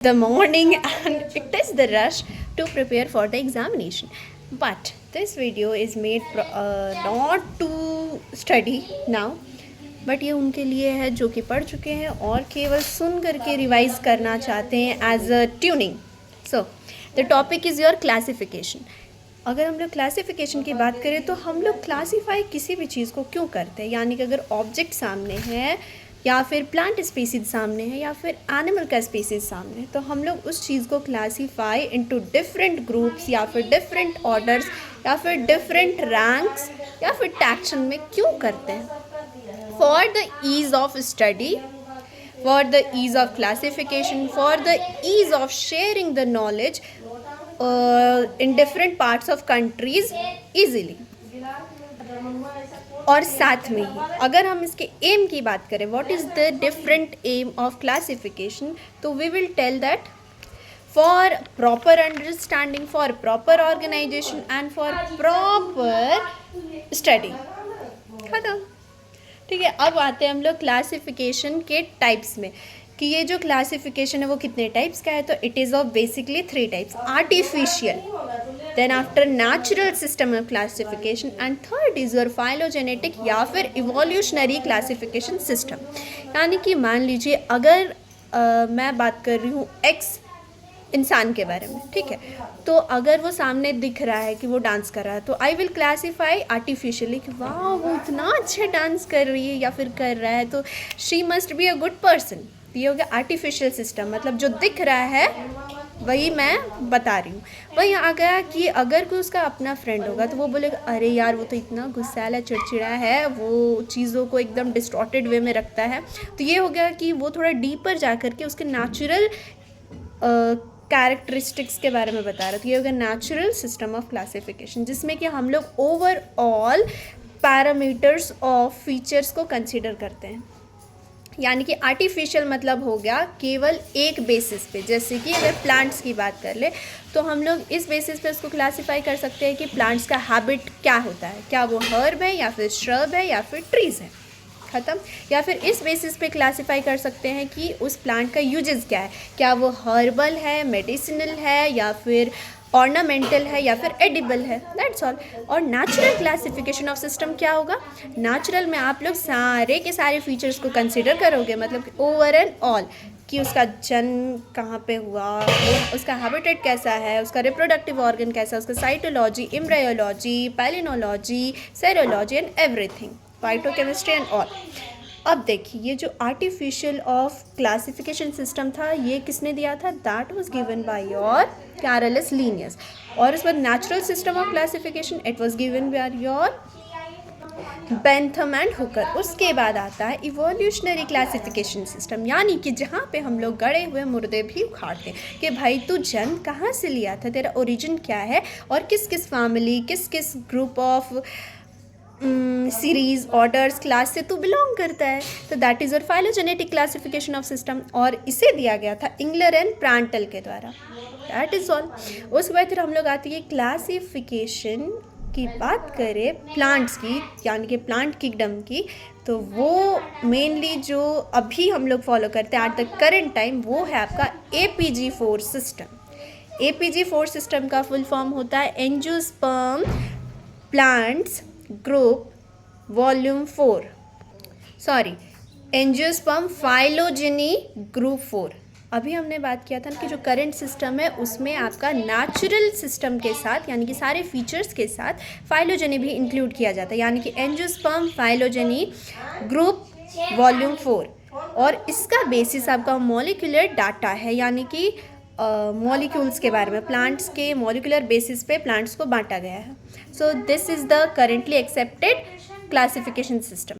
the morning and it is the rush to prepare for the examination. But this video is made not to study now, but ये उनके लिए है जो कि पढ़ चुके हैं और केवल सुन करके रिवाइज करना चाहते हैं as a tuning. So the topic is your classification. अगर हम लोग क्लासिफिकेशन की बात करें तो हम लोग क्लासीफाई किसी भी चीज़ को क्यों करते हैं, यानी कि अगर ऑब्जेक्ट सामने है या फिर प्लांट स्पीसीज सामने है या फिर एनिमल का स्पीसीज सामने है, तो हम लोग उस चीज़ को क्लासीफाई इनटू डिफरेंट ग्रुप्स या फिर डिफरेंट ऑर्डर्स या फिर डिफरेंट रैंक्स या फिर टैक्शन में क्यों करते हैं. For the ease of study, for the ease of classification, for the ease of sharing the knowledge in different parts of countries easily. और साथ में ही अगर हम इसके एम की बात करें, what is the different aim of classification, तो we will tell that for proper understanding, for proper organization and for proper study. खत्म. ठीक है. अब आते हैं हम लोग क्लासिफिकेशन के टाइप्स में कि ये जो क्लासिफिकेशन है वो कितने टाइप्स का है. तो it is of basically 3 types: artificial, then after natural system of classification and third is your phylogenetic या फिर इवोल्यूशनरी क्लासिफिकेशन सिस्टम. यानी कि मान लीजिए अगर मैं बात कर रही हूँ एक्स इंसान के बारे में, ठीक है, तो अगर वो सामने दिख रहा है कि वो डांस कर रहा है तो आई विल क्लासीफाई आर्टिफिशियली कि वाह वो इतना अच्छा डांस कर रही है या फिर कर रहा है तो she must be a good person. ये हो गया आर्टिफिशियल सिस्टम, मतलब जो दिख रहा है वही मैं बता रही हूँ. वही आ गया कि अगर कोई उसका अपना फ्रेंड होगा तो वो बोलेगा अरे यार वो तो इतना गुस्सैला चिड़चिड़ा है, वो चीज़ों को एकदम डिस्टॉर्टेड वे में रखता है. तो ये हो गया कि वो थोड़ा डीपर जा कर के उसके नेचुरल कैरेक्टरिस्टिक्स के बारे में बता रहा. तो ये होगा नेचुरल सिस्टम ऑफ क्लासिफिकेशन, जिसमें कि हम लोग ओवरऑल पैरामीटर्स ऑफ फीचर्स को कंसीडर करते हैं. यानी कि आर्टिफिशियल मतलब हो गया केवल एक बेसिस पे, जैसे कि अगर प्लांट्स की बात कर ले तो हम लोग इस बेसिस पे उसको क्लासीफाई कर सकते हैं कि प्लांट्स का हैबिट क्या होता है, क्या वो हर्ब है या फिर श्रब है या फिर ट्रीज़ है. ख़त्म. या फिर इस बेसिस पे क्लासीफाई कर सकते हैं कि उस प्लांट का यूजेस क्या है, क्या वो हर्बल है, मेडिसिनल है या फिर ऑर्नामेंटल है या फिर एडिबल है. That's all. और नेचुरल क्लासिफिकेशन ऑफ सिस्टम क्या होगा, नेचुरल में आप लोग सारे के सारे फीचर्स को कंसिडर करोगे, मतलब ओवर एंड ऑल कि उसका जन्म कहाँ पे हुआ, उसका हैबिटेट कैसा है, उसका रिप्रोडक्टिव ऑर्गन कैसा है, उसका cytology, embryology, palynology, serology and everything, phytochemistry and all. अब देखिए ये जो आर्टिफिशियल ऑफ क्लासिफिकेशन सिस्टम था ये किसने दिया था, that was given by your Carolus Linnaeus. और इस बाद natural system of classification it was given by your Bentham and Hooker. उसके बाद आता है इवोल्यूशनरी क्लासिफिकेशन सिस्टम, यानी कि जहाँ पे हम लोग गड़े हुए मुर्दे भी उखाड़ते हैं कि भाई तू जन्म कहाँ से लिया था, तेरा ओरिजिन क्या है और किस किस फैमिली, किस किस group of series, orders, class से तू बिलोंग करता है. तो that is your phylogenetic classification of system और इसे दिया गया था इंगलर एंड प्रांटल के द्वारा. That is all. उसके बाद फिर हम लोग आती है क्लासिफिकेशन की बात करें प्लांट्स की, यानी कि प्लांट किंगडम की, तो वो मेनली जो अभी हम लोग फॉलो करते हैं एट द करेंट टाइम वो है आपका APG4 सिस्टम. APG4 सिस्टम का फुल फॉर्म होता है angiosperm plants group volume 4, sorry angiosperm phylogeny group 4. अभी हमने बात किया था ना कि जो करंट सिस्टम है उसमें आपका नेचुरल सिस्टम के साथ यानी कि सारे फीचर्स के साथ फाइलोजेनी भी इंक्लूड किया जाता है, यानी कि एंजियोस्पर्म फाइलोजेनी ग्रुप वॉल्यूम 4. और इसका बेसिस आपका मॉलिक्यूलर डाटा है, यानी कि मॉलिक्यूल्स के बारे में, प्लांट्स के मॉलिक्यूलर बेसिस पे प्लांट्स को बांटा गया है. So this is the currently accepted classification system.